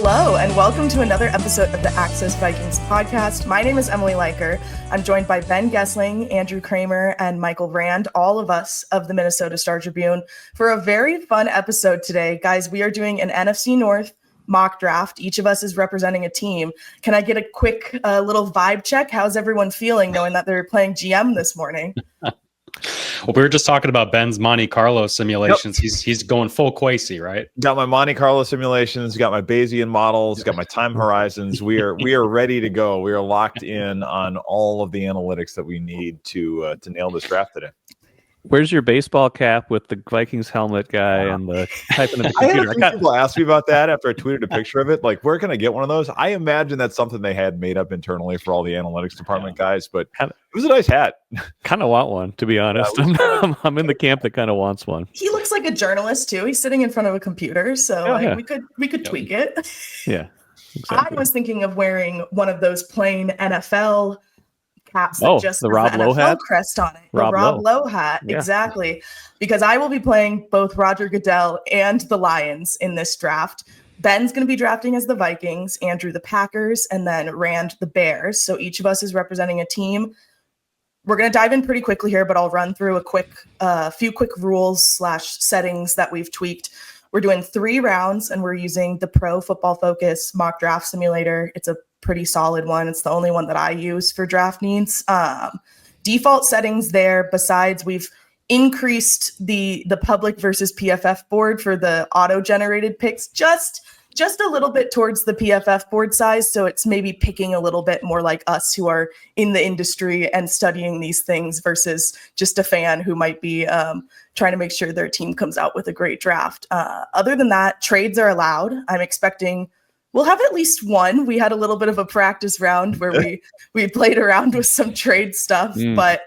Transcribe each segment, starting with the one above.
Hello, and welcome to another episode of the Access Vikings podcast. My name is Emily Leiker. I'm joined by Ben Goessling, Andrew Krammer, and Michael Rand, all of us of the Minnesota Star Tribune, for a very fun episode today. Guys, we are doing an NFC North mock draft. Each of us is representing a team. Can I get a quick little vibe check? How's everyone feeling knowing that they're playing GM this morning? Well, we were just talking about Ben's Monte Carlo simulations. Yep. He's going full Quasi, right? Got my Monte Carlo simulations, got my Bayesian models, got my time horizons. We are ready to go. We are locked in on all of the analytics that we need to nail this draft today. Where's your baseball cap with the Vikings helmet guy and the type in the computer? I had people ask me about that after I tweeted a picture of it. Like, where can I get one of those? I imagine that's something they had made up internally for all the analytics department guys, but it was a nice hat. Kind of want one, to be honest. I'm in the camp that kind of wants one. He looks like a journalist too. He's sitting in front of a computer, so we could tweak it. Yeah, exactly. I was thinking of wearing one of those plain NFL caps that just the Rob Lowe hat crest on it. The Rob Lowe hat, exactly. Because I will be playing both Roger Goodell and the Lions in this draft. Ben's going to be drafting as the Vikings, Andrew the Packers, and then Rand the Bears. So each of us is representing a team. We're going to dive in pretty quickly here, but I'll run through a few quick rules / settings that we've tweaked. We're doing 3 rounds, and we're using the Pro Football Focus mock draft simulator. It's a pretty solid one. It's the only one that I use for draft needs. Default settings there. Besides, we've increased the public versus PFF board for the auto-generated picks just a little bit towards the PFF board size. So it's maybe picking a little bit more like us who are in the industry and studying these things versus just a fan who might be trying to make sure their team comes out with a great draft. Other than that, trades are allowed. I'm expecting we'll have at least one. We had a little bit of a practice round where we played around with some trade stuff, but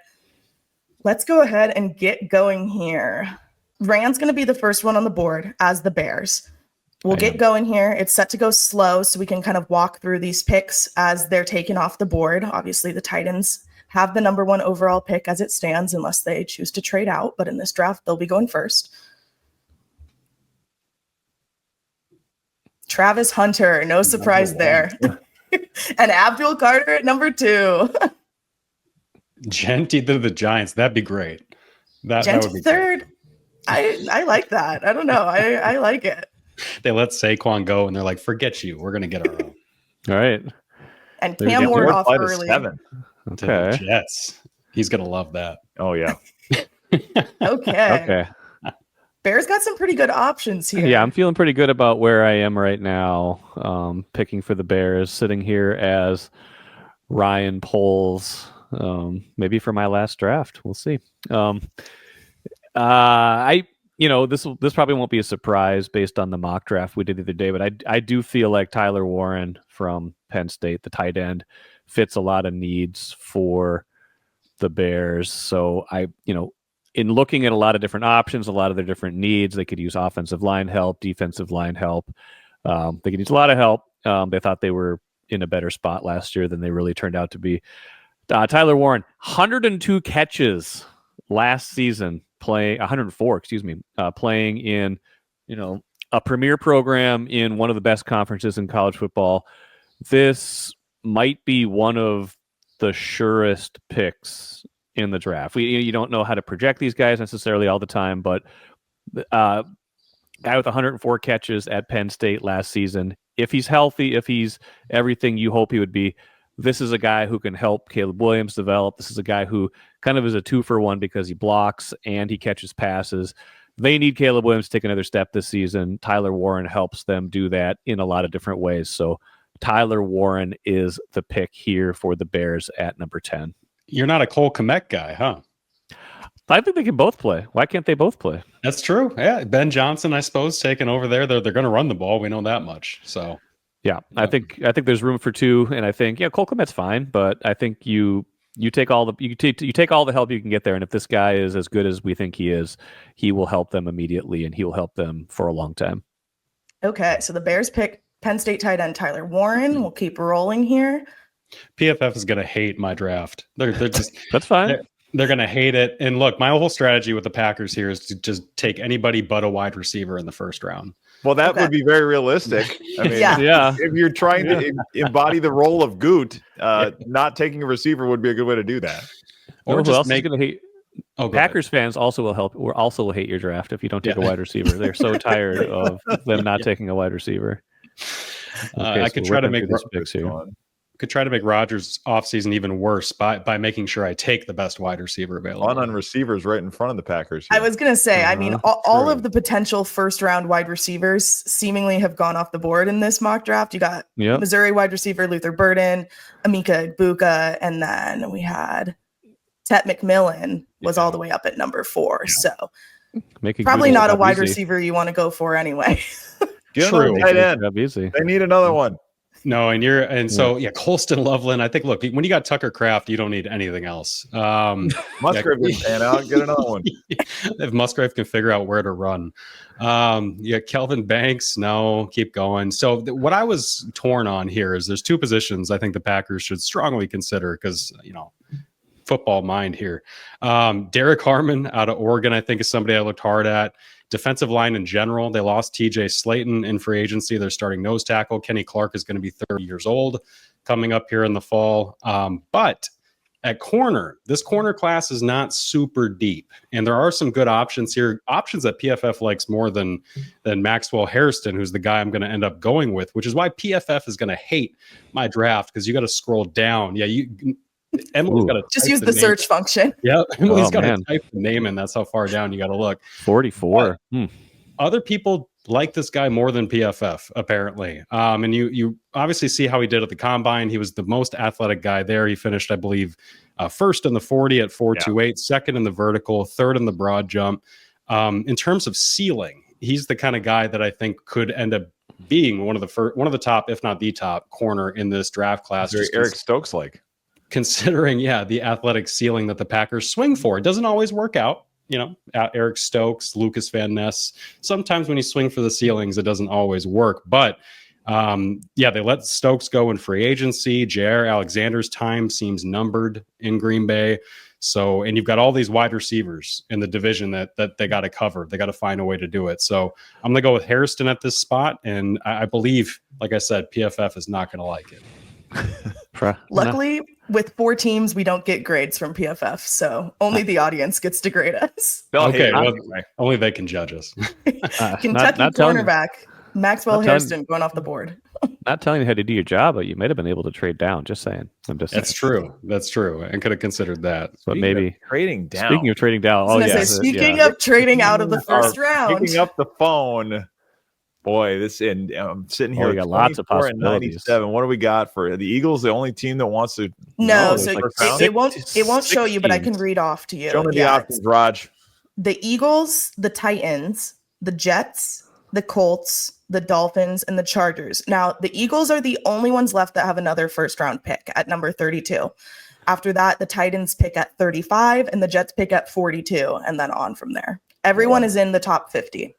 let's go ahead and get going here. Rand's going to be the first one on the board as the Bears. We'll get going here. It's set to go slow, so we can kind of walk through these picks as they're taken off the board. Obviously, the Titans have the number 1 overall pick as it stands, unless they choose to trade out. But in this draft, they'll be going first. Travis Hunter, no surprise there. And Abdul Carter at number 2. Genty to the Giants. That'd be great. That would be third. I like that. I don't know. I like it. They let Saquon go, and they're like, forget you. We're going to get our own. All right. And Cam Ward off early. 7. To the Jets. He's going to love that. Oh, yeah. Okay. Bears got some pretty good options here. Yeah, I'm feeling pretty good about where I am right now. Picking for the Bears, sitting here as Ryan Poles, maybe for my last draft. We'll see. This probably won't be a surprise based on the mock draft we did the other day, but I do feel like Tyler Warren from Penn State, the tight end, fits a lot of needs for the Bears. So in looking at a lot of different options, a lot of their different needs, they could use offensive line help, defensive line help. They could use a lot of help. They thought they were in a better spot last year than they really turned out to be. Tyler Warren, 102 catches last season, playing 104, playing in, a premier program in one of the best conferences in college football. This might be one of the surest picks in the draft. You don't know how to project these guys necessarily all the time, but guy with 104 catches at Penn State last season, if he's healthy, if he's everything you hope he would be, this is a guy who can help Caleb Williams develop. This is a guy who kind of is a 2-for-1 because he blocks and he catches passes. They need Caleb Williams to take another step this season. Tyler Warren helps them do that in a lot of different ways. So Tyler Warren is the pick here for the Bears at number 10. You're not a Cole Kmet guy, huh? I think they can both play. Why can't they both play? That's true. Yeah, Ben Johnson, I suppose, taking over there. They're going to run the ball. We know that much. So, yeah, I think there's room for 2, and I think Cole Kmet's fine, but I think you take all the help you can get there, and if this guy is as good as we think he is, he will help them immediately, and he will help them for a long time. Okay, so the Bears pick Penn State tight end Tyler Warren. We'll keep rolling here. PFF is going to hate my draft. They're just that's fine. They're going to hate it. And look, my whole strategy with the Packers here is to just take anybody but a wide receiver in the first round. Well, that would be very realistic. I mean, if you're trying to embody the role of Goot, not taking a receiver would be a good way to do that. Or just who else is going to hate? Packers fans also will hate your draft if you don't take a wide receiver. They're so tired of them not taking a wide receiver. I could try to make Rodgers' offseason even worse by making sure I take the best wide receiver available. On receivers right in front of the Packers here. I was going to say, I mean, all of the potential first-round wide receivers seemingly have gone off the board in this mock draft. You got Missouri wide receiver Luther Burden, Emeka Egbuka, and then we had Tet McMillan was all the way up at number 4. So probably not a wide receiver you want to go for anyway. Get another tight end. They need another one. No, so Colston Loveland. I think, look, when you got Tucker Kraft, you don't need anything else. Musgrave can pan out, get another one. If Musgrave can figure out where to run. Kelvin Banks, no, keep going. So what I was torn on here is there's 2 positions I think the Packers should strongly consider because, football mind here. Derek Harmon out of Oregon, I think, is somebody I looked hard at. Defensive line in general, they lost TJ Slayton in free agency. They're starting nose tackle. Kenny Clark is going to be 30 years old coming up here in the fall. But at corner, this corner class is not super deep. And there are some good options here, options that PFF likes more than Maxwell Hairston, who's the guy I'm going to end up going with, which is why PFF is going to hate my draft because you got to scroll down. Emily's got to just use the search function. Yeah, Emily's got to type the name in. That's how far down you got to look. 44. Other people like this guy more than PFF, apparently. And you obviously see how he did at the combine. He was the most athletic guy there. He finished, I believe, first in the 40 at 4.28, second in the vertical, third in the broad jump. In terms of ceiling, he's the kind of guy that I think could end up being one of the top, if not the top, corner in this draft class. Very Eric Stokes like. Considering, the athletic ceiling that the Packers swing for. It doesn't always work out. Eric Stokes, Lucas Van Ness. Sometimes when you swing for the ceilings, it doesn't always work. But, they let Stokes go in free agency. Jair Alexander's time seems numbered in Green Bay. So, and you've got all these wide receivers in the division that they got to cover. They got to find a way to do it. So I'm going to go with Hairston at this spot. And I believe, like I said, PFF is not going to like it. Luckily, with 4 teams, we don't get grades from PFF, so only the audience gets to grade us. Only they can judge us. Kentucky cornerback Maxwell Hairston going off the board. Not telling you how to do your job, but you might have been able to trade down. Just saying. That's true. That's true. And could have considered that. But maybe trading down. Speaking of trading down, speaking of trading out of the first round, picking up the phone. Boy, I'm sitting here. We got lots of possibilities. 97. What do we got for the Eagles? The only team that wants to. No, so it won't show you, but I can read off to you. Show me the options, Raj. The Eagles, the Titans, the Jets, the Colts, the Dolphins, and the Chargers. Now, the Eagles are the only ones left that have another first-round pick at number 32. After that, the Titans pick at 35, and the Jets pick at 42, and then on from there. Everyone is in the top 50.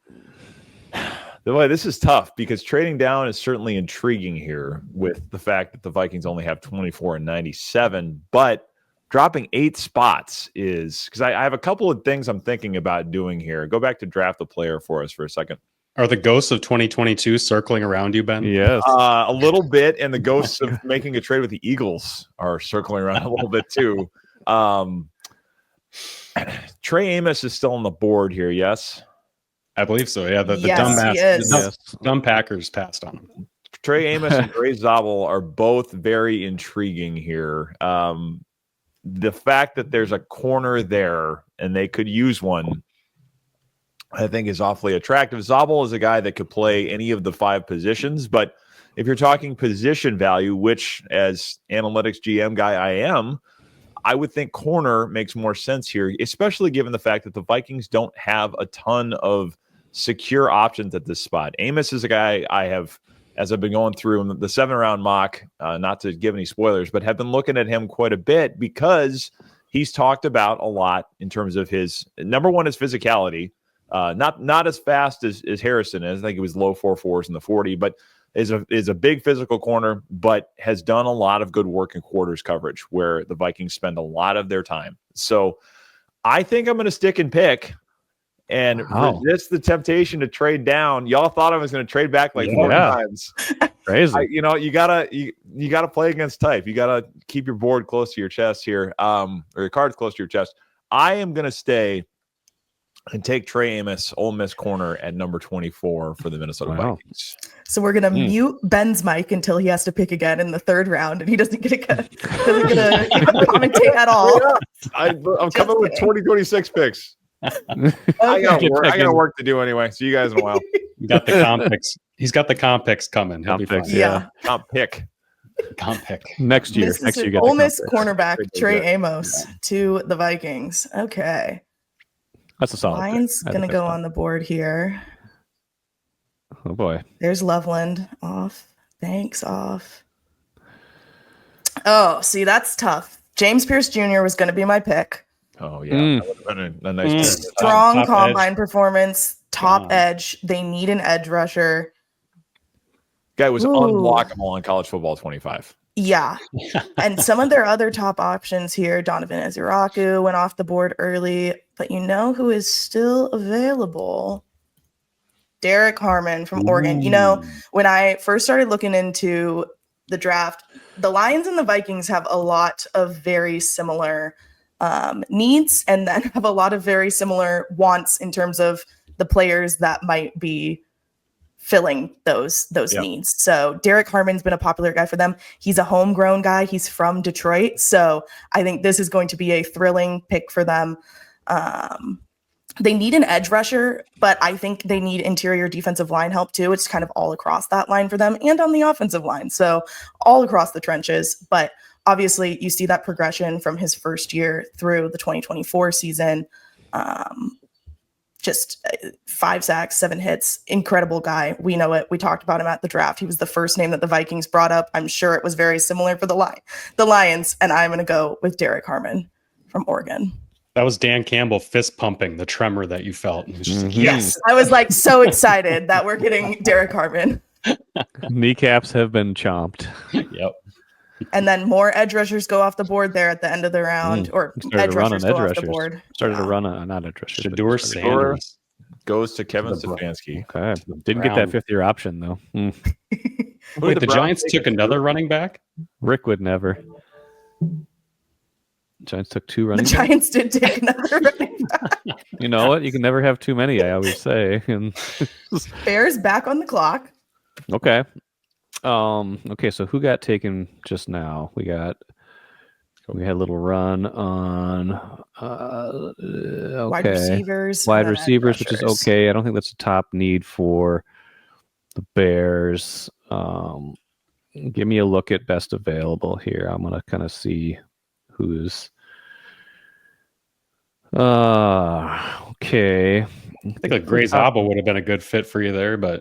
Boy, this is tough because trading down is certainly intriguing here with the fact that the Vikings only have 24 and 97, but dropping 8 spots is because I have a couple of things I'm thinking about doing here. Go back to draft the player for us for a second. Are the ghosts of 2022 circling around you, Ben? Yes. A little bit, and the ghosts of making a trade with the Eagles are circling around a little bit too. Trey Amos is still on the board here, yes? I believe so. Yeah, the dumb Packers passed on him. Trey Amos and Gray Zabel are both very intriguing here. The fact that there's a corner there and they could use one, I think, is awfully attractive. Zabel is a guy that could play any of the 5 positions, but if you're talking position value, which as analytics GM guy I am, I would think corner makes more sense here, especially given the fact that the Vikings don't have a ton of secure options at this spot. Amos is a guy I have, as I've been going through the 7-round mock, not to give any spoilers, but have been looking at him quite a bit because he's talked about a lot in terms of his number one is physicality. Not as fast as Harrison is. I think it was low 4.4s in the 40, but is a big physical corner, but has done a lot of good work in quarters coverage where the Vikings spend a lot of their time. So I think I'm going to stick and pick. and resist the temptation to trade down. Y'all thought I was going to trade back like 4 times. Crazy. You gotta play against type. You gotta keep your board close to your chest here, or your cards close to your chest. I am gonna stay and take Trey Amos, Ole Miss corner at number 24 for the Minnesota Vikings. So we're gonna mute Ben's mic until he has to pick again in the 3rd round, and he doesn't get to commentate at all. I'm coming with 2026 picks. I got work to do anyway. See you guys in a while. You got the comp picks. He's got the comp picks coming. He'll be fine. Yeah. Comp pick. Next year. Next year, Ole Miss cornerback Trey Amos to the Vikings. Okay. That's a solid. Lions gonna go on the board here. Oh boy. There's Loveland off. Banks off. Oh, see, that's tough. James Pierce Jr. was gonna be my pick. Oh yeah, that would have been a nice strong top combine edge. Performance, top edge. They need an edge rusher. Guy was unblockable on College Football 25. Yeah, and some of their other top options here, Donovan Eziraku went off the board early, but you know who is still available? Derek Harmon from Oregon. You know, when I first started looking into the draft, the Lions and the Vikings have a lot of very similar needs, and then have a lot of very similar wants in terms of the players that might be filling those needs. So Derek Harmon's been a popular guy for them. He's a homegrown guy. He's from Detroit. So I think this is going to be a thrilling pick for them. They need an edge rusher, but I think they need interior defensive line help too. It's kind of all across that line for them and on the offensive line. So all across the trenches, but obviously you see that progression from his first year through the 2024 season. Just 5 sacks, 7 hits, incredible guy. We know it. We talked about him at the draft. He was the first name that the Vikings brought up. I'm sure it was very similar for the Lions, and I'm going to go with Derek Harmon from Oregon. That was Dan Campbell fist pumping the tremor that you felt. Yes, I was like so excited that we're getting Derek Harmon. Kneecaps have been chomped. Yep. And then more edge rushers go off the board there at the end of the round, or edge rushers go off the board. Started to run not edge rushers. Shedeur Sanders goes to Kevin Stefanski. Okay. Didn't get that 5th year option though. Wait, the Giants took another running back? Rick would never. Giants took 2 running backs. The Giants did take another running back. You know what? You can never have too many, I always say. And Bears back on the clock. Okay. Okay, so who got taken just now? We had a little run on wide receivers, which is okay. I don't think that's a top need for the Bears. Give me a look at best available here. I'm gonna kind of see who's okay. I think like Gray Zaba would have been a good fit for you there, but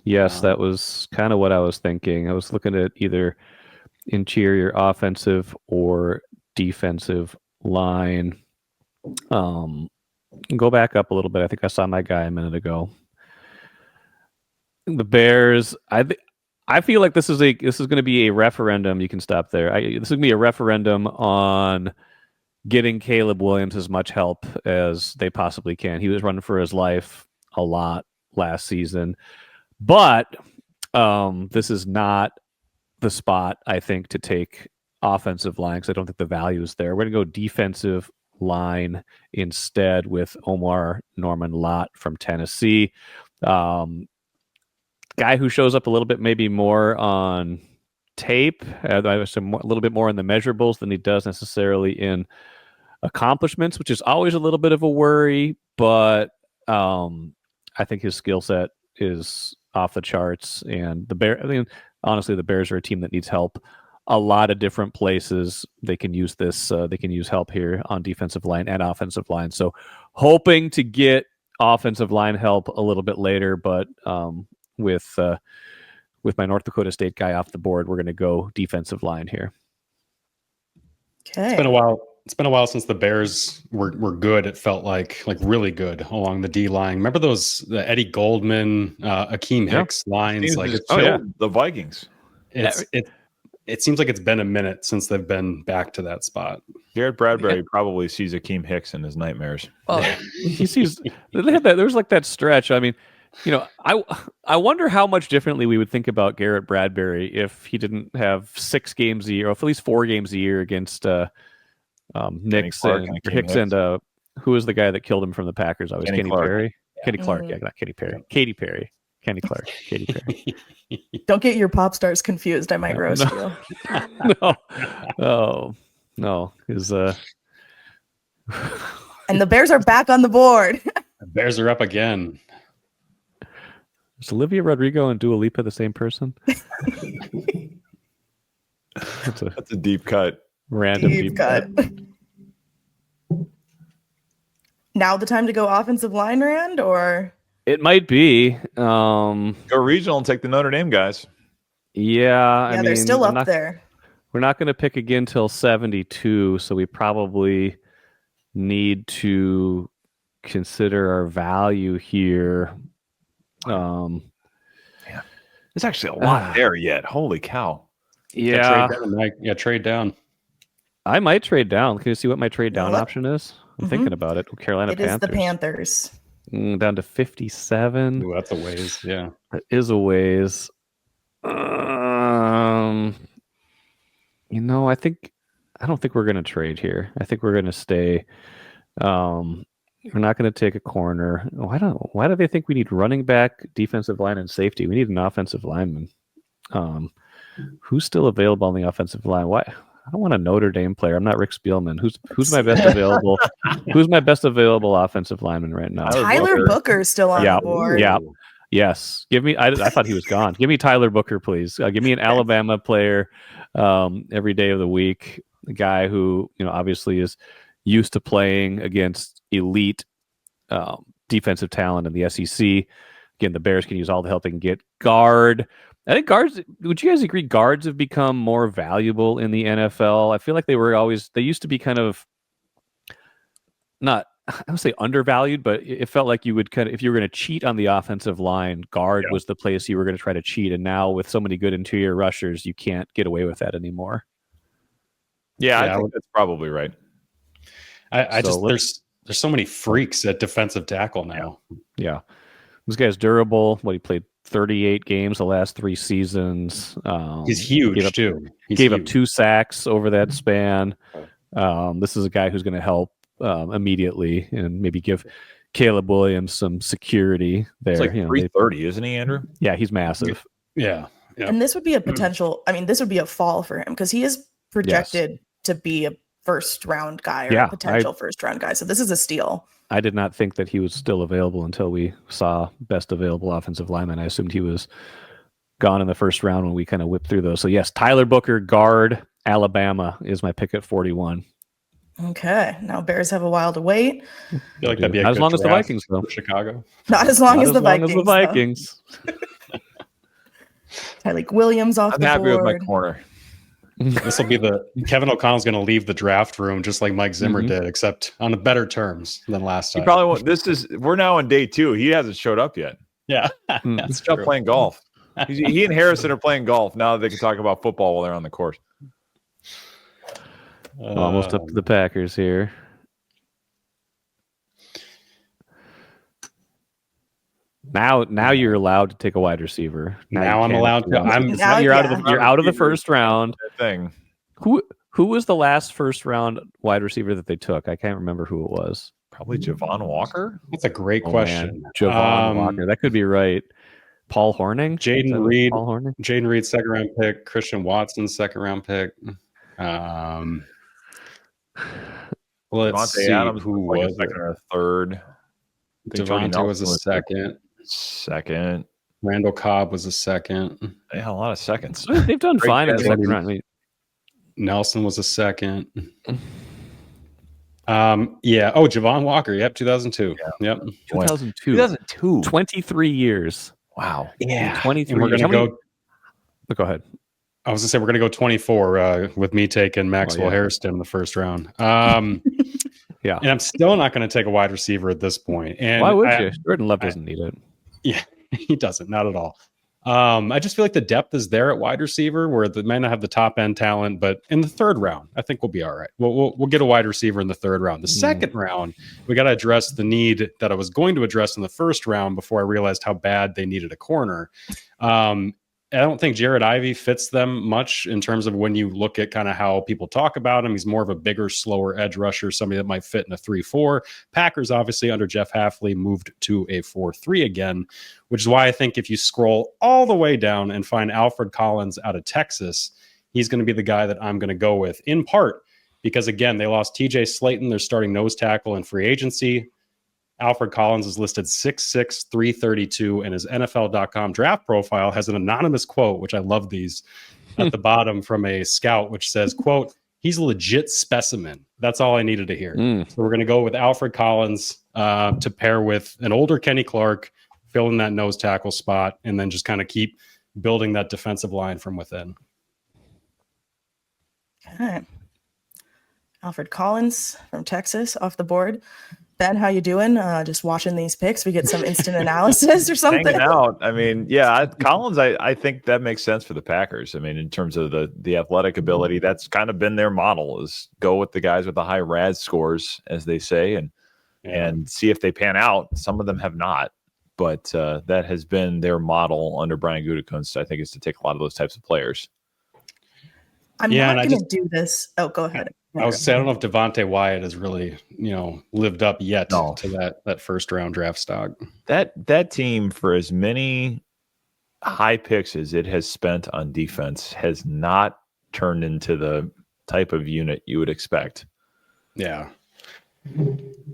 Yes, that was kind of what I was thinking. I was looking at either interior offensive or defensive line. Go back up a little bit. I think I saw my guy a minute ago. The Bears. I feel like this is going to be a referendum. You can stop there. This is going to be a referendum on getting Caleb Williams as much help as they possibly can. He was running for his life a lot last season. But this is not the spot, I think, to take offensive line because I don't think the value is there. We're going to go defensive line instead with Omar Norman Lott from Tennessee. Guy who shows up a little bit maybe more on tape, a little bit more in the measurables than he does necessarily in accomplishments, which is always a little bit of a worry. But I think his skill set is off the charts, and honestly, the Bears are a team that needs help a lot of different places. They can use this. They can use help here on defensive line and offensive line. So, hoping to get offensive line help a little bit later, but with my North Dakota State guy off the board, we're going to go defensive line here. Okay, it's been a while. It's been a while since the Bears were good. It felt like really good along the D line. Remember the Eddie Goldman, Akeem Hicks lines? The Vikings. It seems like it's been a minute since they've been back to that spot. Garrett Bradbury probably sees Akeem Hicks in his nightmares. Oh, He sees they had that. There was like that stretch. I mean, I wonder how much differently we would think about Garrett Bradbury if he didn't have 6 games a year, or at least 4 games a year against Hicks and who was the guy that killed him from the Packers? Kenny Perry. Yeah. Kenny Clark. Yeah, not Kenny Perry. Katy Perry. Kenny Clark. Katy Perry. don't get your pop stars confused. I might roast you. No. Oh, no. Is And the Bears are back on the board. The Bears are up again. Is Olivia Rodrigo and Dua Lipa the same person? That's a deep cut. Random deep cut. Now the time to go offensive line, Rand, or It might be. Go regional and take the Notre Dame guys. Yeah, I mean, they're still up there. We're not going to pick again till 72, so we probably need to consider our value here. There's actually a lot there yet. Holy cow! Yeah, trade down. I might trade down. Can you see what my trade down What? option is? I'm thinking about it. Carolina It is Panthers. the Panthers. Down to 57. Ooh, that's a ways. Yeah. That is a ways. I don't think we're going to trade here. I think we're going to stay. We're not going to take a corner. Why do they think we need running back, defensive line, and safety? We need an offensive lineman. Who's still available on the offensive line? Why? I don't want a Notre Dame player. I'm not Rick Spielman. Who's my best available? Who's my best available offensive lineman right now? Tyler Booker's still on the board. Yeah. Yes. Give me. I thought he was gone. Give me Tyler Booker, please. Give me an Alabama player every day of the week. A guy who obviously is used to playing against elite defensive talent in the SEC. Again, the Bears can use all the help they can get. Guard. I think guards. Would you guys agree? Guards have become more valuable in the NFL. I feel like they used to be kind of not. I don't say undervalued, but it felt like you would if you were going to cheat on the offensive line, guard was the place you were going to try to cheat. And now with so many good interior rushers, you can't get away with that anymore. Yeah, I think that's probably right. There's so many freaks at defensive tackle now. Yeah. This guy's durable. He played 38 games the last 3 seasons. He's huge too. Gave up 2 sacks over that span. This is a guy who's going to help immediately and maybe give Caleb Williams some security there. It's like 330, isn't he, Andrew? Yeah, he's massive. Yeah. And this would be a potential. I mean, this would be a fall for him because he is projected to be a first-round guy or a potential first-round guy. So this is a steal. I did not think that he was still available until we saw best available offensive lineman. I assumed he was gone in the first round when we kind of whipped through those. So yes, Tyler Booker, guard, Alabama is my pick at 41. Okay, now Bears have a while to wait. I feel like that'd be not as long as the Vikings, though. Chicago. Not as long as the Vikings. Tyleik Williams off the board. I'm happy with my corner. This will be Kevin O'Connell's going to leave the draft room just like Mike Zimmer did, except on better terms than last time. He probably won't. We're now on day 2. He hasn't showed up yet. Yeah, He's still playing golf. He and Harrison are playing golf now that they can talk about football while they're on the course. Almost up to the Packers here. Now you're allowed to take a wide receiver. Now I'm allowed to. You're out of the first round. Thing. Who was the last first round wide receiver that they took? I can't remember who it was. Probably Javon Walker. That's a great question. Javon Walker. That could be right. Paul Hornung. Jaden Reed. Paul Hornung. Jaden Reed, 2nd round pick. Christian Watson, 2nd round pick. Let's see Adams who was was a 2nd or a 3rd. Devontae was a 2nd. 2nd. Randall Cobb was a 2nd. They had a lot of seconds. They've done fine in the 2nd round. Nelson was a 2nd. Javon Walker. Yep, 2002. Yeah. Yep. 2002. 23 years. Wow. Yeah. 23 and we're years. Go ahead. I was going to say we're going to go 24 with me taking Maxwell Hairston in the first round. And I'm still not going to take a wide receiver at this point. And why would you? Jordan Love doesn't need it. Yeah, he doesn't. Not at all. I just feel like the depth is there at wide receiver, where they might not have the top end talent, but in the third round, I think we'll be all right. We'll get a wide receiver in the third round. The second round, we got to address the need that I was going to address in the first round before I realized how bad they needed a corner. I don't think Jared Ivey fits them much in terms of when you look at kind of how people talk about him. He's more of a bigger, slower edge rusher, somebody that might fit in a 3-4. Packers, obviously, under Jeff Hafley, moved to a 4-3 again, which is why I think if you scroll all the way down and find Alfred Collins out of Texas, he's going to be the guy that I'm going to go with, in part because, again, they lost TJ Slayton, their starting nose tackle in free agency. Alfred Collins is listed 6'6", 332, and his NFL.com draft profile has an anonymous quote, which I love these, at the bottom from a scout, which says, quote, "He's a legit specimen." That's all I needed to hear. So we're going to go with Alfred Collins to pair with an older Kenny Clark, fill in that nose tackle spot, and then just kind of keep building that defensive line from within. Okay. Alfred Collins from Texas off the board. Ben, how you doing? Just watching these picks. We get some instant analysis or something. Hanging out. I mean, yeah, Collins, I think that makes sense for the Packers. I mean, in terms of the athletic ability, that's kind of been their model, is go with the guys with the high RAS scores, as they say, and see if they pan out. Some of them have not, but that has been their model under Brian Gutekunst, I think, is to take a lot of those types of players. I'm not going to do this. Oh, go ahead. I was saying, I don't know if Devontae Wyatt has really, lived up yet to that first round draft stock. That team, for as many high picks as it has spent on defense, has not turned into the type of unit you would expect. Yeah.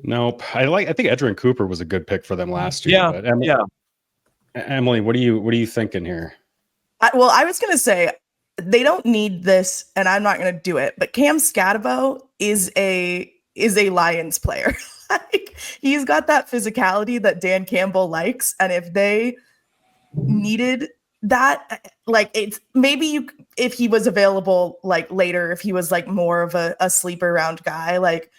Nope. I think Edgerrin Cooper was a good pick for them last year. Yeah. But Emily, what are you thinking here? I was going to say, they don't need this, and I'm not going to do it. But Cam Scatabo is a Lions player. Like, he's got that physicality that Dan Campbell likes, and if they needed that, like, it's maybe if he was available like later, if he was like more of a sleeper round guy, like,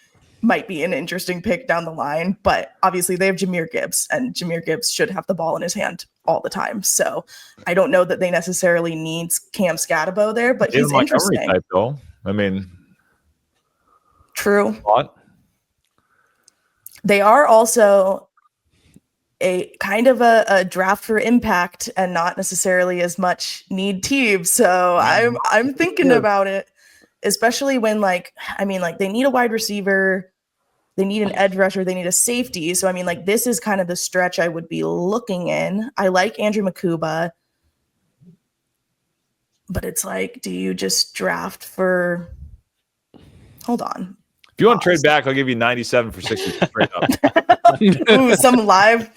might be an interesting pick down the line. But obviously they have Jahmyr Gibbs, and Jahmyr Gibbs should have the ball in his hand all the time. So I don't know that they necessarily need Cam Scatabo there, but he's interesting. Type, though. I mean, true. What? They are also a kind of a draft for impact and not necessarily as much need team. So I'm thinking about it, especially when they need a wide receiver, they need an edge rusher, they need a safety. So this is kind of the stretch I would be looking in. I like Andrew Makuba, but it's like, do you just draft for? Hold on. If you want to trade back, I'll give you 97 for 60 straight up. Ooh, some live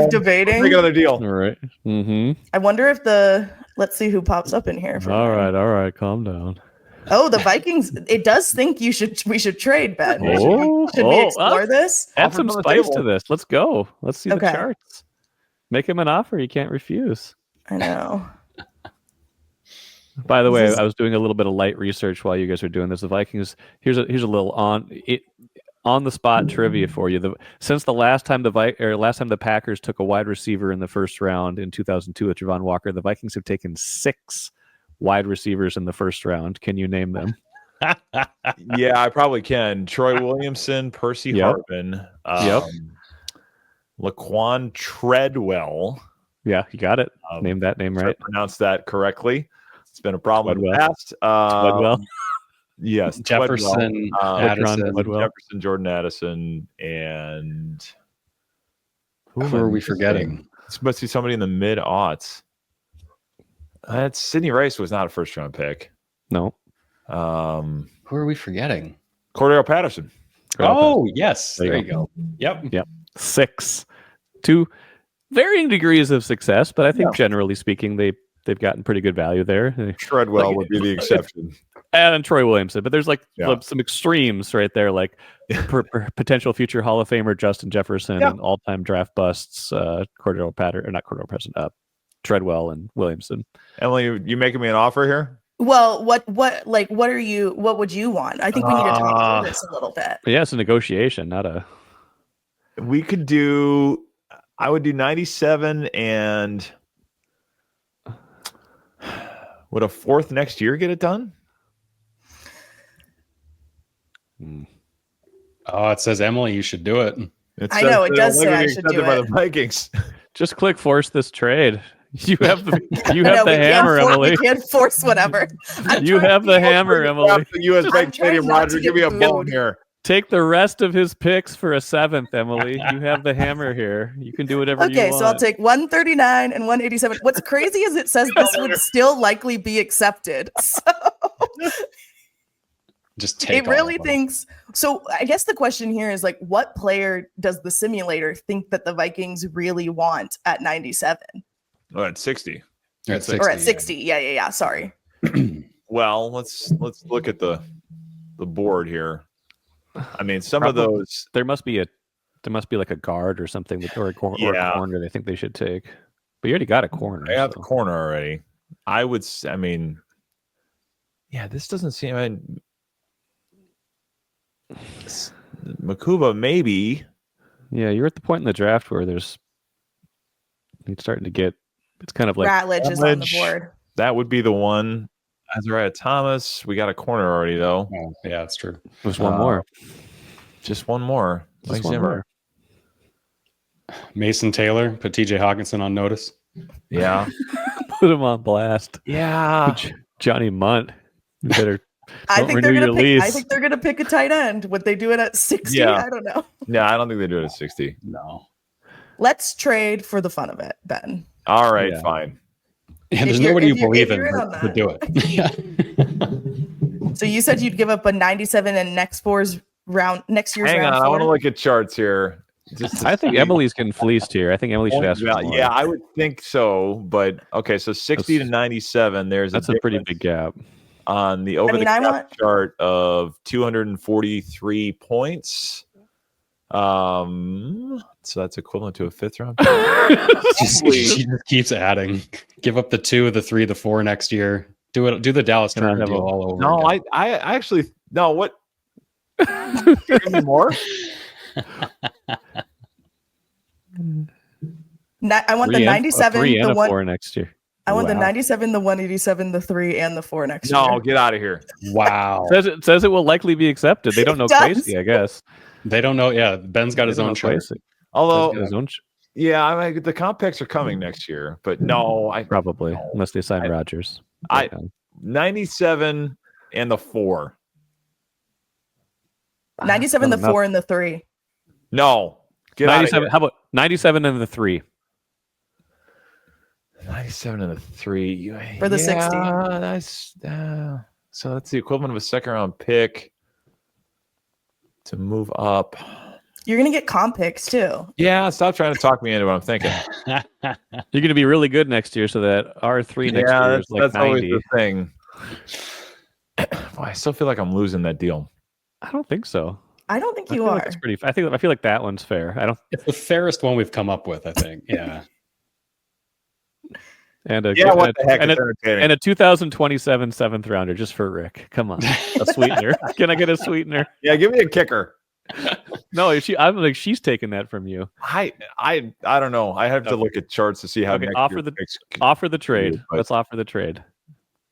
debating. Make another deal. All right. Mm-hmm. I wonder if let's see who pops up in here. All right. Calm down. Oh, the Vikings. It does think we should trade, Ben. Should we explore this? Add some spice to this. Let's go. Let's see the charts. Make him an offer he can't refuse. I know. By the way, I was doing a little bit of light research while you guys were doing this. The Vikings. Here's a little on the spot trivia for you. Since the last time the Packers took a wide receiver in the first round in 2002 with Javon Walker, the Vikings have taken 6 wide receivers in the first round. Can you name them? Yeah, I probably can. Troy Williamson, Percy Harvin, Laquan Treadwell. Yeah, you got it. Name that name right. Pronounced that correctly. It's been a problem in the past. Treadwell. Yes, Jefferson, Jefferson, Jordan Addison, and who are we forgetting? This must be somebody in the mid-aughts. That's Sidney Rice was not a first-round pick. No. Who are we forgetting? Cordero Patterson. Yes. There you go. Yep. 6. 2 varying degrees of success, but I think generally speaking, they've gotten pretty good value there. Treadwell would be the exception. And Troy Williamson. But there's some extremes right there, like potential future Hall of Famer Justin Jefferson and all-time draft busts, Treadwell and Williamson. Emily, you making me an offer here? Well, what would you want? I think we need to talk through this a little bit. Yeah, it's a negotiation, not a. I would do 97 and Would a fourth next year get it done? Oh, it says Emily, you should do it. I know it does say I should do by it. the Vikings. Just click force this trade. You have the hammer, Emily. We can't force whatever. You have the hammer, Emily. The U.S. Bank Stadium, Roger. Give me a bone here. Take the rest of his picks for a 7th, Emily. You have the hammer here. You can do whatever you want. Okay, so I'll take 139 and 187. What's crazy is it says this would still likely be accepted. So just take it really thinks. So I guess the question here is like, what player does the simulator think that the Vikings really want at 97? Oh, at 60. Or at 60. Or at 60. Yeah. Sorry. Well, let's look at the board here. I mean, some of those there must be like a guard or something or a corner they think they should take. But you already got a corner. I got the corner already. I mean, yeah, this doesn't seem. Makuba, maybe. Yeah, you're at the point in the draft where it's starting to get. It's kind of like Ratledge is on the board. That would be the one. Azariah Thomas. We got a corner already, though. Oh, yeah, that's true. Just one more. Just one more. Just one more. Mason Taylor, put TJ Hawkinson on notice. Yeah. Put him on blast. Yeah. Johnny Munt. You better. I think they're gonna pick a tight end. Would they do it at 60? Yeah. I don't know. Yeah, I don't think they do it at 60. No. Let's trade for the fun of it, Ben. All right, fine. Yeah, there's nobody you believe in to do it. Yeah. So you said you'd give up a 97 in next year's round. Hang on, I want to look at charts here. I think Emily's getting fleeced here. I think Emily should ask for more. Yeah, I would think so. But okay, so 60 to 97. That's a pretty big gap on the over-the-cap chart of 243 points. So that's equivalent to a 5th round. She just keeps adding. Give up the 2, the 3, the 4 next year. Do the Dallas Turner deal all over. No, again. I actually no. What? Give me more. I want the 97, the 1 4 next year. I want the 97, the 187, the 3, and the 4 next year. No, get out of here. Wow. It says it will likely be accepted. They don't know crazy, I guess. They don't know. Yeah, Ben's got his own choice. Although, the comp picks are coming next year, but no, unless they sign Rodgers. 97 and the 4. 97, the 4, and the 3. No, get 97. How about 97 and the 3? 97 and the 3 for the 60. That's so that's the equivalent of a 2nd round pick to move up. You're gonna get comp picks too. Yeah, stop trying to talk me into what I'm thinking. You're gonna be really good next year, so that R3 next year is like that's 90. Always the thing. I still feel like I'm losing that deal. I don't think so. I don't think you are. Like it's pretty. I feel like that one's fair. It's the fairest one we've come up with, I think. Yeah. And what the heck? And a 2027 7th rounder just for Rick. Come on, a sweetener. Can I get a sweetener? Yeah, give me a kicker. No, I'm like she's taking that from you. I don't know. I have to look at charts to see how. Okay, offer the trade. Let's offer the trade.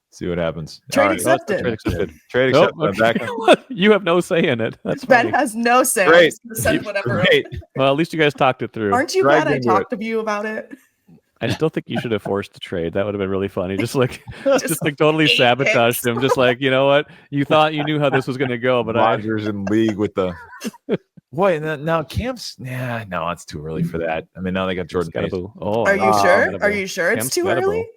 See what happens. Trade accepted. Trade accepted. Trade accepted. Okay. You have no say in it. That's Ben funny. has no say. Great. Send whatever. Great. Well, at least you guys talked it through. Aren't you glad I talked to you about it? I still think you should have forced the trade. That would have been really funny. Just like totally sabotaged him. Just like, you know what? You thought you knew how this was going to go, but Rodgers in league with the. Wait, now Cam's. Yeah, no, it's too early for that. I mean, now they got Jordan Pace. Oh, are you sure? Are you sure it's too early?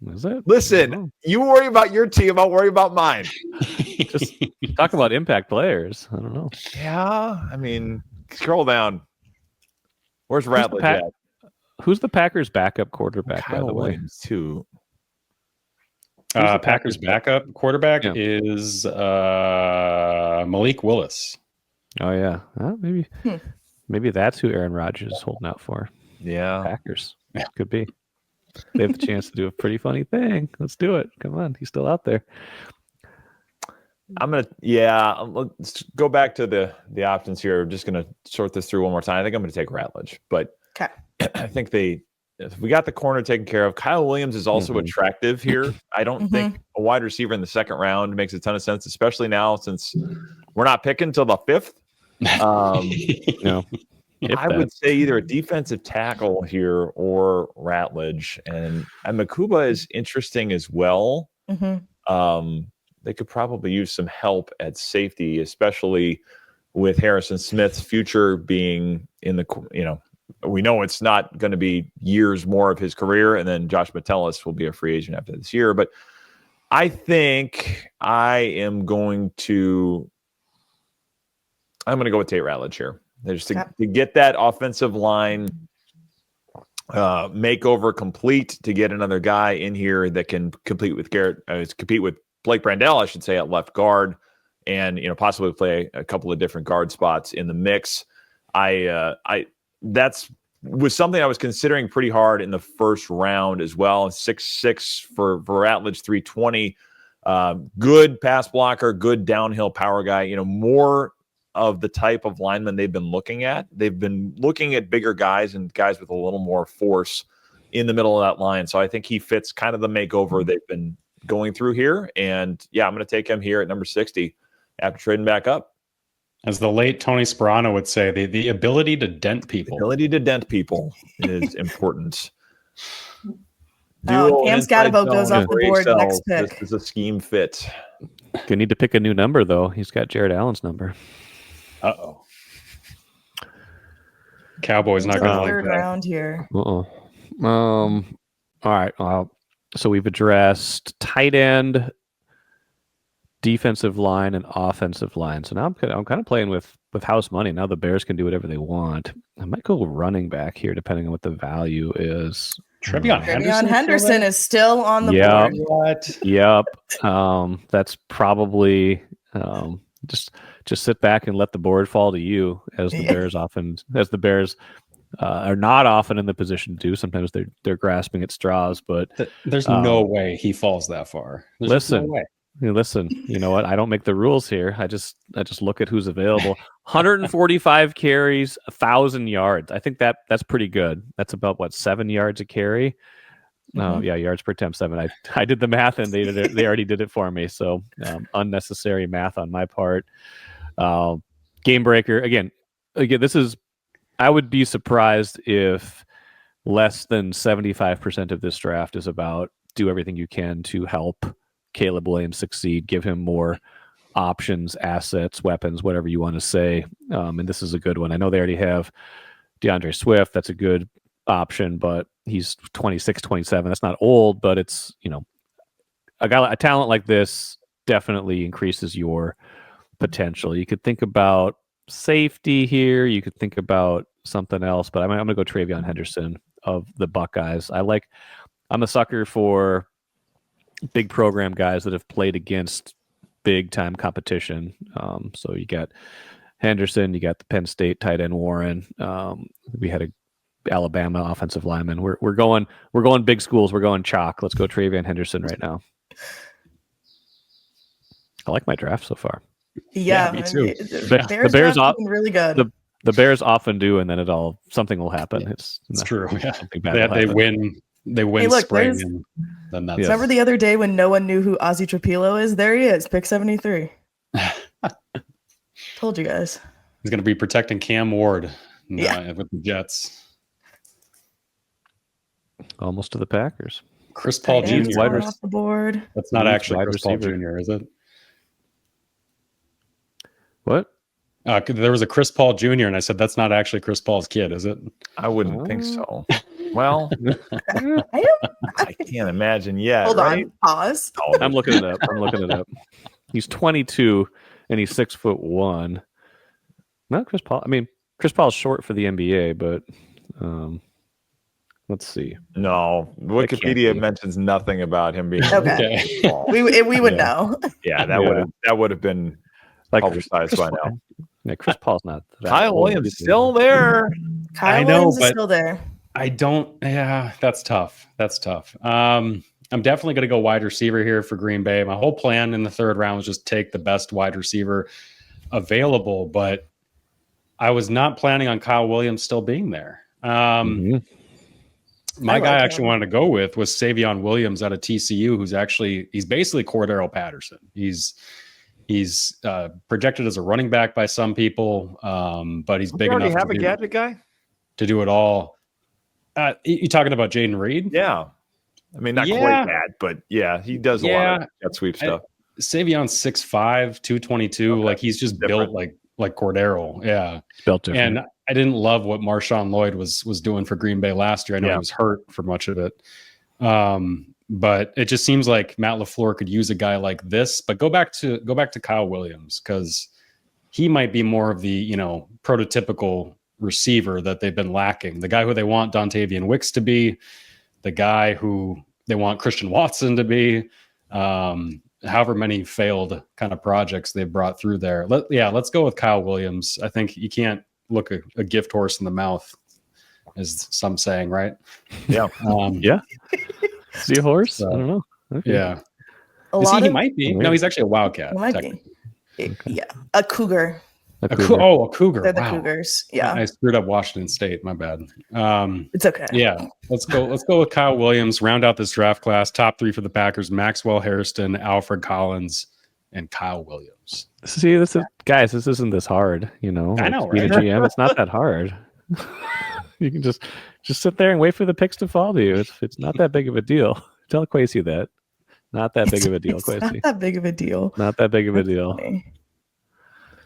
Is it? Listen, you worry about your team. I'll worry about mine. Just talk about impact players. I don't know. Yeah, I mean, scroll down. Where's Ratledge at? Who's the Packers' backup quarterback, Kyle by the way? Williams, too. Packers' backup quarterback is Malik Willis. Oh, yeah. Maybe that's who Aaron Rodgers is holding out for. Yeah. Packers. Yeah. Could be. They have the chance to do a pretty funny thing. Let's do it. Come on. He's still out there. Let's go back to the options here. I'm just going to sort this through one more time. I think I'm going to take Ratledge, but okay. I think they if we got the corner taken care of. Kyle Williams is also attractive here. I don't think a wide receiver in the second round makes a ton of sense, especially now since we're not picking till the 5th. No. I would say either a defensive tackle here or Ratledge, and Makuba is interesting as well. They could probably use some help at safety, especially with Harrison Smith's future being in the, we know it's not going to be years more of his career, and then Josh Metellus will be a free agent after this year. But I think I'm going to go with Tate Ratledge here. Just to get that offensive line makeover complete, to get another guy in here that can compete with Blake Brandell, I should say, at left guard, and possibly play a couple of different guard spots in the mix. That's was something I was considering pretty hard in the first round as well. 6'6" for Ratledge, 320. Good pass blocker, good downhill power guy. More of the type of lineman they've been looking at. They've been looking at bigger guys and guys with a little more force in the middle of that line. So I think he fits kind of the makeover they've been going through here. And I'm going to take him here at number 60 after trading back up. As the late Tony Sperano would say, the ability to dent people. The ability to dent people is important. Cam Scatterbo goes off the board next pick. This is a scheme fit. You need to pick a new number, though. He's got Jared Allen's number. Uh-oh. Cowboys not going to like third that. round here. All right. So we've addressed tight end, defensive line, and offensive line. So now I'm kind of playing with house money. Now the Bears can do whatever they want. I might go running back here, depending on what the value is. Trevion Henderson is still on the board. What? Yep. That's probably just sit back and let the board fall to you, as the Bears are not often in the position to do. Sometimes they're grasping at straws, but there's no way he falls that far. There's no way. Listen, you know what? I don't make the rules here. I just look at who's available. 145 carries, 1,000 yards. I think that's pretty good. That's about 7 yards a carry. Yards per attempt, 7. I did the math, and they already did it for me. So unnecessary math on my part. Game breaker again. This is. I would be surprised if less than 75% of this draft is about do everything you can to help Caleb Williams succeed, give him more options, assets, weapons, whatever you want to say. And this is a good one. I know they already have DeAndre Swift. That's a good option, but he's 26, 27. That's not old, but it's, a talent like this definitely increases your potential. You could think about safety here. You could think about something else, but I'm going to go Trevion Henderson of the Buckeyes. I'm a sucker for big program guys that have played against big time competition. So you got Henderson, you got the Penn State tight end Warren. We had a Alabama offensive lineman. We're going big schools. We're going chalk. Let's go Trevion Henderson right now. I like my draft so far. Yeah, me too. The Bears are really good. The Bears often do, and then something will happen. It's true. Yeah. They win. They win spring, and then that's Remember the other day when no one knew who Ozzie Trapilo is? There he is, pick 73. Told you guys. He's going to be protecting Cam Ward with the Jets. Almost to the Packers. Chris Paul Jr. off the board. That's not actually Chris Paul Jr., is it? What? There was a Chris Paul Jr., and I said, that's not actually Chris Paul's kid, is it? I wouldn't think so. Well, I can't imagine yet. Hold on. Pause. I'm looking it up. He's 22, and he's 6'1". Not Chris Paul. I mean, Chris Paul's short for the NBA, but let's see. No, Wikipedia mentions nothing about him being okay. We would know. Yeah, that would have been publicized by now. Yeah, Chris Paul's not. Kyle Williams is still there. Kyle Williams is still there. I don't. Yeah, that's tough. I'm definitely going to go wide receiver here for Green Bay. My whole plan in the third round was just take the best wide receiver available, but I was not planning on Kyle Williams still being there. My I guy like I actually him. wanted to go with was Savion Williams out of TCU, he's basically Cordero Patterson. He's projected as a running back by some people, but he's big enough have a gadget guy to do it all. You talking about Jaden Reed? Yeah, I mean not quite that, but yeah, he does a lot of jet sweep stuff. Savion's 6'5", 222. Okay. Like he's just built like Cordero. Yeah, built different. And I didn't love what Marshawn Lloyd was doing for Green Bay last year. I know he was hurt for much of it. But it just seems like Matt LaFleur could use a guy like this. But go back to Kyle Williams, because he might be more of the prototypical receiver that they've been lacking. The guy who they want Dontavian Wicks to be, the guy who they want Christian Watson to be. However many failed kind of projects they've brought through there. Let's go with Kyle Williams. I think you can't look a gift horse in the mouth, as some saying, right? Yeah. Yeah. See a horse? I don't know. Okay. Yeah. He might be. Oh, No, he's actually a wildcat. He might be. Yeah. A cougar. A cougar. They're the Cougars. Yeah. I screwed up Washington State. My bad. It's okay. Yeah. Let's go with Kyle Williams. Round out this draft class. Top 3 for the Packers: Maxwell Hairston, Alfred Collins, and Kyle Williams. See, this isn't this hard. I know, right? Being a GM, it's not that hard. You can just sit there and wait for the picks to fall to you. It's not that big of a deal. Tell Quasey that. Not that big of a deal, Quasey. Not that big of a deal. Not that big of a deal. Funny.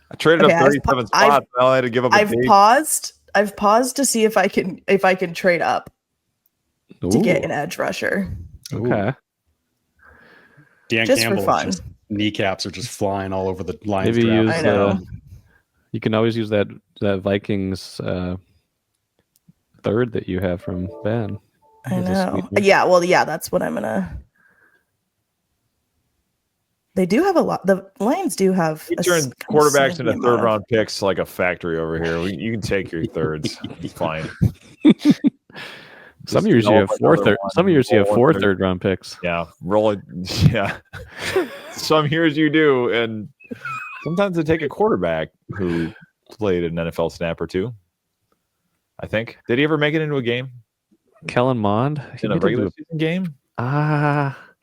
I traded up 37 spots. Now I had to give up. I've paused to see if I can trade up to get an edge rusher. Okay. Dan just Campbell, for fun. just kneecaps are just flying all over the Lions. Maybe draft. I know. You can always use that Vikings third that you have from Ben. I know. Yeah. Well, yeah. That's what I'm gonna. They do have a lot. The Lions do have. You turn quarterbacks into third-round picks like a factory over here. You can take your thirds. It's fine. Some years you have four third-round picks. Yeah, roll it. Yeah. Some years you do, and sometimes they take a quarterback who played an NFL snap or two. I think. Did he ever make it into a game? Kellen Mond in a regular season game?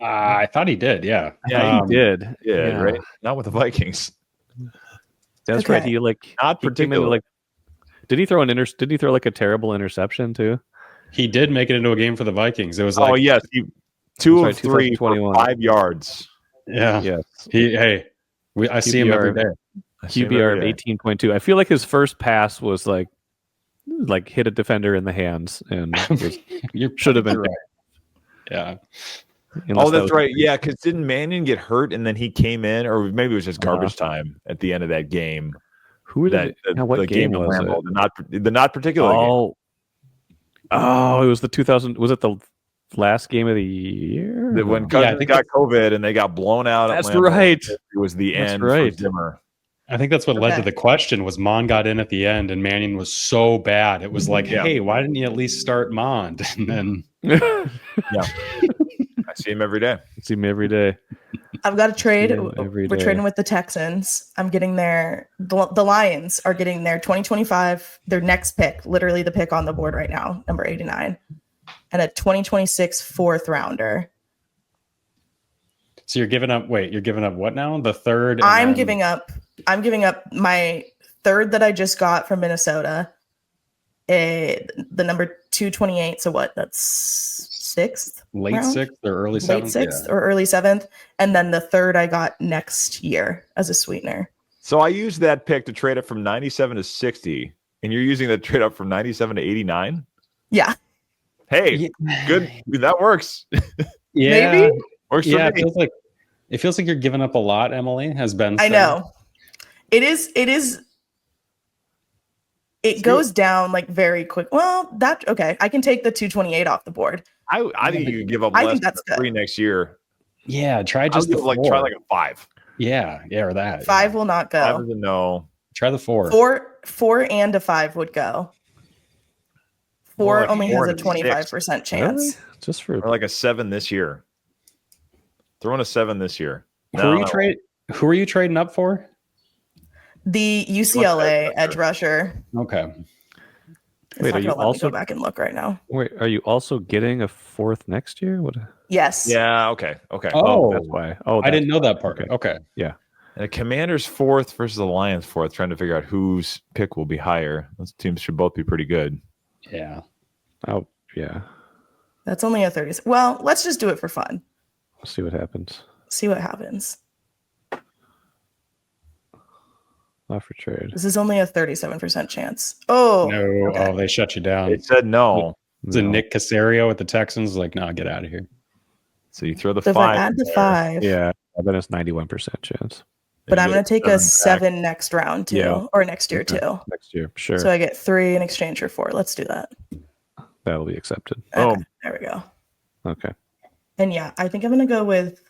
I thought he did. Yeah. Yeah, he did. Yeah, right. Not with the Vikings. That's right. He not particularly. Did he throw like a terrible interception too? He did make it into a game for the Vikings. It was yes, 2 of 3 for 5 yards. Yeah. Yes. I see him every day. QBR of 18.2. I feel like his first pass was like hit a defender in the hands and should have been right. Yeah. That's right. Yeah, because didn't Mannion get hurt and then he came in, or maybe it was just garbage time at the end of that game? What game was it? The not particular game. Oh, it was the 2000. Was it the last game of the year? When Cousins got COVID and they got blown out. That's right. It was the end for Zimmer. I think that's what led to the question. Was Mond got in at the end and Mannion was so bad. It was like, hey, why didn't you at least start Mond? And then I see him every day. I've got a trade. We're trading with the Texans. I'm getting the Lions are getting their 2025, their next pick, literally the pick on the board right now, number 89, and a 2026 4th rounder. So you're giving up what now? The third? I'm giving up my third that I just got from Minnesota. The number 228. So what? That's 6th? Late round? 6th or early 7th? Late 6th or early 7th. And then the third I got next year as a sweetener. So I used that pick to trade up from 97 to 60. And you're using that trade up from 97 to 89? Yeah. Hey, good. That works. Yeah. Maybe? Works for me. It feels like you're giving up a lot, Emily, has been. I know. It is. It goes down like very quick. Well, okay. I can take the 228 off the board. I think you can give up less than 3 next year. Yeah, try just try like a 5. Yeah, or that. 5 will not go. 5 is a no. Try the 4. 4 and a 5 would go. 4 only has a 25% chance. Really? Just for like a 7 this year. Throwing a 7 this year. Who are you trading up for? The UCLA edge rusher. Okay. Wait, are you also go back and look right now? Wait, are you also getting a 4th next year? What? Yes. Yeah. Okay. Oh, that's why. Oh, I didn't know that part. Okay. Yeah. And a Commanders 4th versus the Lions 4th, trying to figure out whose pick will be higher. Those teams should both be pretty good. Yeah. Oh, yeah. That's only a 30. Well, let's just do it for fun. We'll see what happens. See what happens. Offer trade. This is only a 37% chance. Oh. No. Okay. Oh, they shut you down. It said no. It's a Nick Caserio with the Texans. Like, no, get out of here. So you throw the So 5. if I add the 5. Yeah, I bet it's 91% chance. But I'm going to take a 7 next round too, Yeah. or next year too. Next year, sure. So I get 3 in exchange for 4. Let's do that. That'll be accepted. Okay, there we go. Okay. And yeah, I think I'm going to go with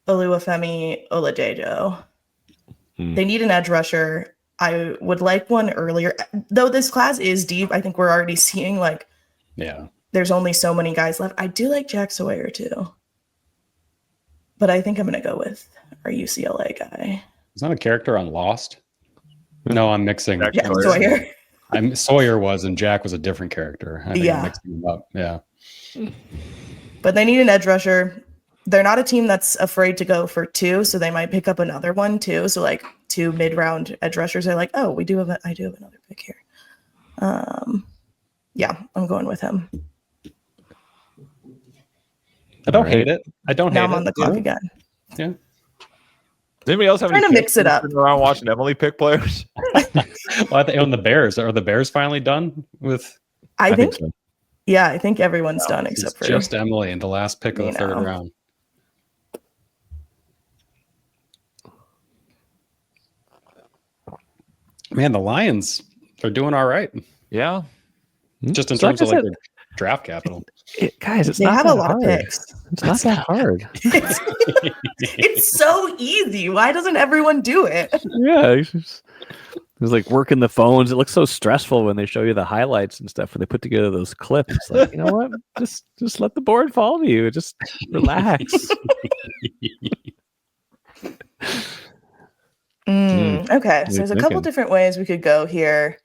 Oluwafemi Oladejo. They need an edge rusher. I would like one earlier. Though this class is deep, I think we're already seeing like, there's only so many guys left. I do like Jack Sawyer too. But I think I'm going to go with our UCLA guy. Is that a character on Lost? No, I'm mixing. Jack Sawyer. Sawyer was, and Jack was a different character. I think I'm mixing them up. Yeah. But they need an edge rusher. They're not a team that's afraid to go for 2, so they might pick up another one too. So like 2 mid-round edge rushers are like, oh, I do have another pick here. Yeah, I'm going with him. I don't hate it. I don't hate it. Now I'm on the clock again. Yeah. Does anybody else have trying to mix it up around watching Emily pick players? Well, on the Bears, are the Bears finally done with? I think so. Yeah, I think everyone's done except for just Emily in the last pick of the 3rd round. Man, the Lions are doing all right. Yeah. Just in terms of like their draft capital. Guys, it's they not have that a lot hard. of picks. It's not that hard. It's so easy. Why doesn't everyone do it? Yeah. It's like working the phones. It looks so stressful when they show you the highlights and stuff, when they put together those clips. It's like, you know what? Just let the board follow you. Just relax. Okay, so there's a couple different ways we could go here.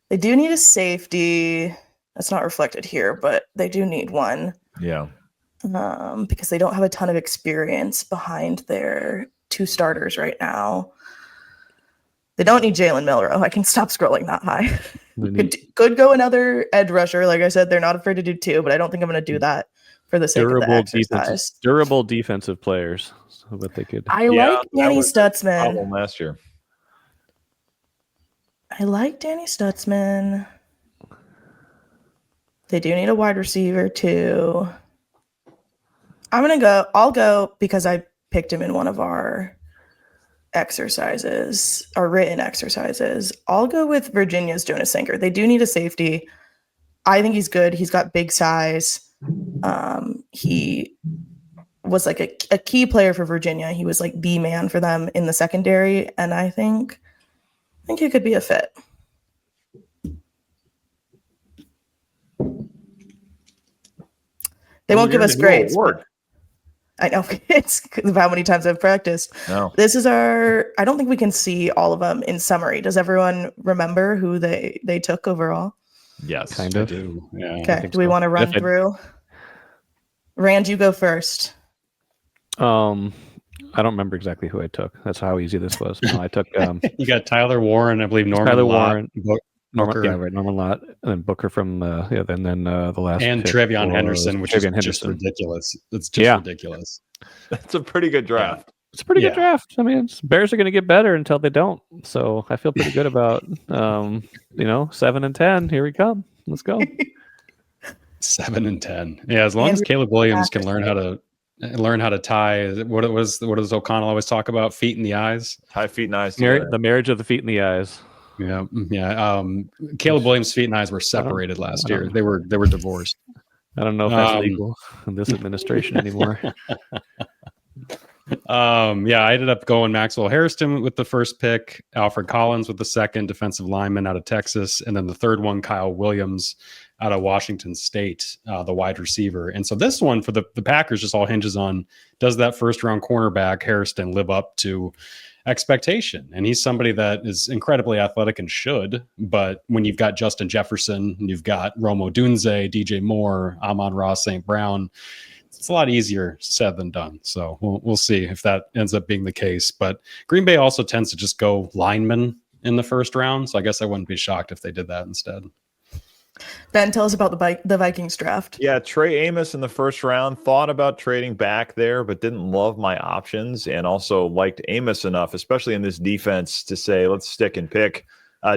They do need a safety. That's not reflected here, but they do need one. Yeah. Because they don't have a ton of experience behind their 2 starters right now. They don't need Jalen Milroe. I can stop scrolling that high. Could go another edge rusher. Like I said, they're not afraid to do 2, but I don't think I'm going to do that for the sake of the exercise. Durable defensive players. So that they could. I like Danny Stutzman. Last year. I like Danny Stutzman. They do need a wide receiver too. I'll go because I picked him in one of our exercises, our written exercises. I'll go with Virginia's Jonas Sanker. They do need a safety. I think he's good. He's got big size. He was like a key player for Virginia. He was like the man for them in the secondary, and I think he could be a fit. They won't give us grades. I know it's because of how many times I've practiced. No. This is I don't think we can see all of them in summary. Does everyone remember who they took overall? Yes, kind of. I do. Yeah. Okay. Do we want to run through? Rand, you go first. I don't remember exactly who I took. That's how easy this was. No, I took you got Tyler Warren, I believe Norman Lott, Norman Lott, and then Booker from then the last and Trevion Henderson, which is just ridiculous. It's just ridiculous. That's a pretty good draft. Yeah. It's a pretty good draft. I mean, Bears are going to get better until they don't. So I feel pretty good about 7 and 10. Here we come. Let's go. 7 and 10. Yeah, as long as Caleb Williams can learn how to tie. What does O'Connell always talk about? Feet in the eyes. Tie feet and eyes. The marriage of the feet and the eyes. Yeah. Caleb Williams' feet and eyes were separated last year. They were divorced. I don't know if that's legal in this administration anymore. I ended up going Maxwell Hairston with the first pick, Alfred Collins with the second, defensive lineman out of Texas, and then the third one, Kyle Williams out of Washington State, the wide receiver. And so this one for the Packers just all hinges on, does that first round cornerback Hairston live up to expectation. And he's somebody that is incredibly athletic and should, but when you've got Justin Jefferson, and you've got Rome Odunze, DJ Moore, Amon-Ra St. Brown, it's a lot easier said than done. So we'll see if that ends up being the case. But Green Bay also tends to just go lineman in the first round. So I guess I wouldn't be shocked if they did that instead. Ben, tell us about the Vikings draft. Yeah, Trey Amos in the first round. Thought about trading back there, but didn't love my options, and also liked Amos enough, especially in this defense, to say let's stick and pick.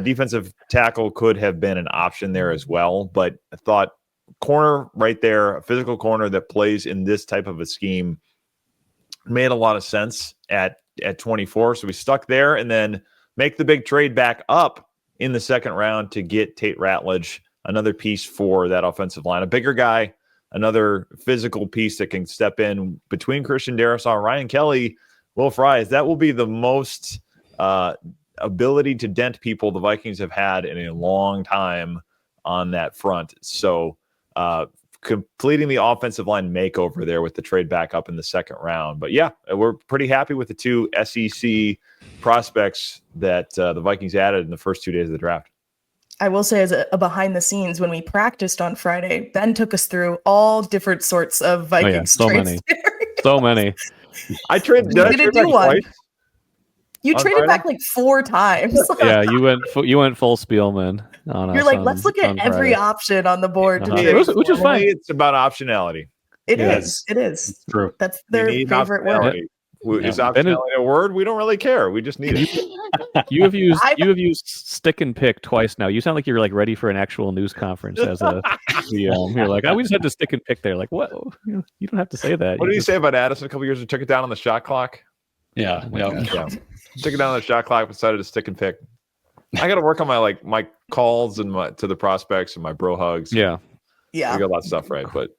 Defensive tackle could have been an option there as well, but I thought corner right there, a physical corner that plays in this type of a scheme, made a lot of sense at 24. So we stuck there, and then make the big trade back up in the second round to get Tate Ratledge, another piece for that offensive line, a bigger guy, another physical piece that can step in between Christian Darrisaw, Ryan Kelly, Will Fries. That will be the most ability to dent people the Vikings have had in a long time on that front. So completing the offensive line makeover there with the trade back up in the second round. But yeah, we're pretty happy with the two SEC prospects that the Vikings added in the first 2 days of the draft. I will say, as a behind the scenes, when we practiced on Friday, Ben took us through all different sorts of Vikings trades. So many. I traded. You didn't do one. You traded back like 4 times. Yeah, you went full Spielman. You're like, let's look at every option on the board. Which is fine. It's about optionality. It is. It's true. That's their favorite word. Is optionality a word? We don't really care. We just need it. You have used stick and pick twice now. You sound like you're like ready for an actual news conference as a GM. You're like, we just had to stick and pick there. Like, what? You don't have to say that. What did you say about Addison a couple years ago? Took it down on the shot clock. Yeah. Took it down on the shot clock. Decided to stick and pick. I got to work on my calls and to the prospects and my bro hugs. Yeah. We got a lot of stuff right, but.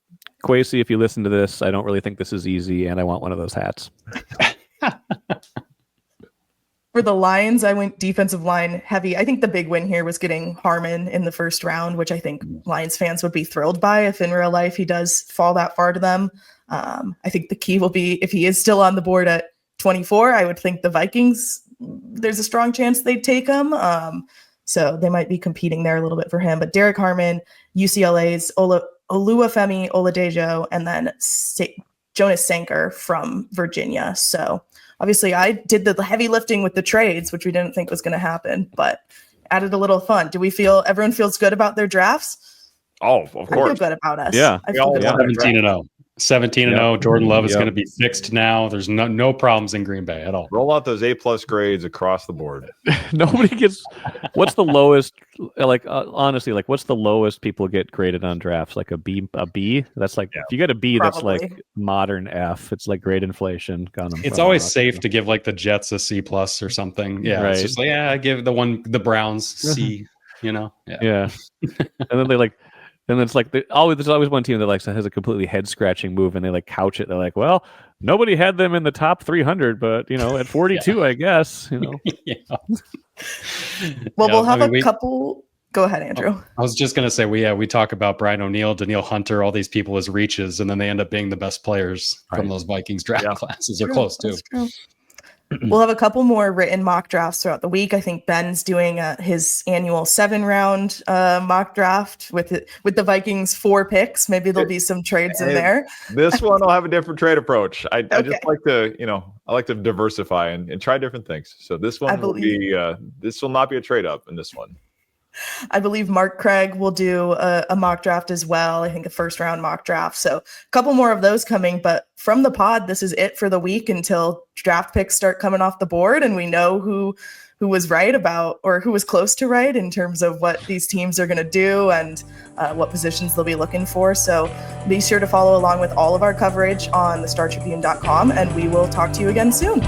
Kwesi, if you listen to this, I don't really think this is easy, and I want one of those hats. For the Lions, I went defensive line heavy. I think the big win here was getting Harmon in the first round, which I think Lions fans would be thrilled by if in real life he does fall that far to them. I think the key will be if he is still on the board at 24, I would think the Vikings, there's a strong chance they'd take him. So they might be competing there a little bit for him. But Derek Harmon, UCLA's Oluwafemi Oladejo, and then Jonas Sanker from Virginia. So obviously I did the heavy lifting with the trades, which we didn't think was going to happen, but added a little fun. Do we feel everyone feels good about their drafts? Oh, of course. I feel good about us. Yeah. I feel good about 17-0. 17-0. Jordan Love is going to be fixed now. There's no problems in Green Bay at all. Roll out those A+ grades across the board. Nobody gets. What's the lowest? Honestly, what's the lowest people get graded on drafts? Like a B. That's like if you get a B, Probably. That's like modern F. It's like grade inflation. It's always safe to give like the Jets a C+ or something. Yeah, right. It's just like I give the Browns C. Yeah. And then and it's like there's always one team that has a completely head scratching move, and they couch it. They're like, well, nobody had them in the top 300, but at 42, I guess. Yeah. Well, we'll have a couple. Go ahead, Andrew. I was just gonna say we talk about Brian O'Neill, Danielle Hunter, all these people as reaches, and then they end up being the best players from those Vikings draft classes. They're close too. We'll have a couple more written mock drafts throughout the week. I think Ben's doing his annual 7-round mock draft with the Vikings 4 picks. Maybe there'll be some trades in there. This one will have a different trade approach. I just like to, I like to diversify and try different things. So this one this will not be a trade up in this one. I believe Mark Craig will do a mock draft as well. I think a 1st-round mock draft. So a couple more of those coming. But from the pod, this is it for the week until draft picks start coming off the board and we know who was right about or who was close to right in terms of what these teams are going to do and what positions they'll be looking for. So be sure to follow along with all of our coverage on thestartribune.com, and we will talk to you again soon.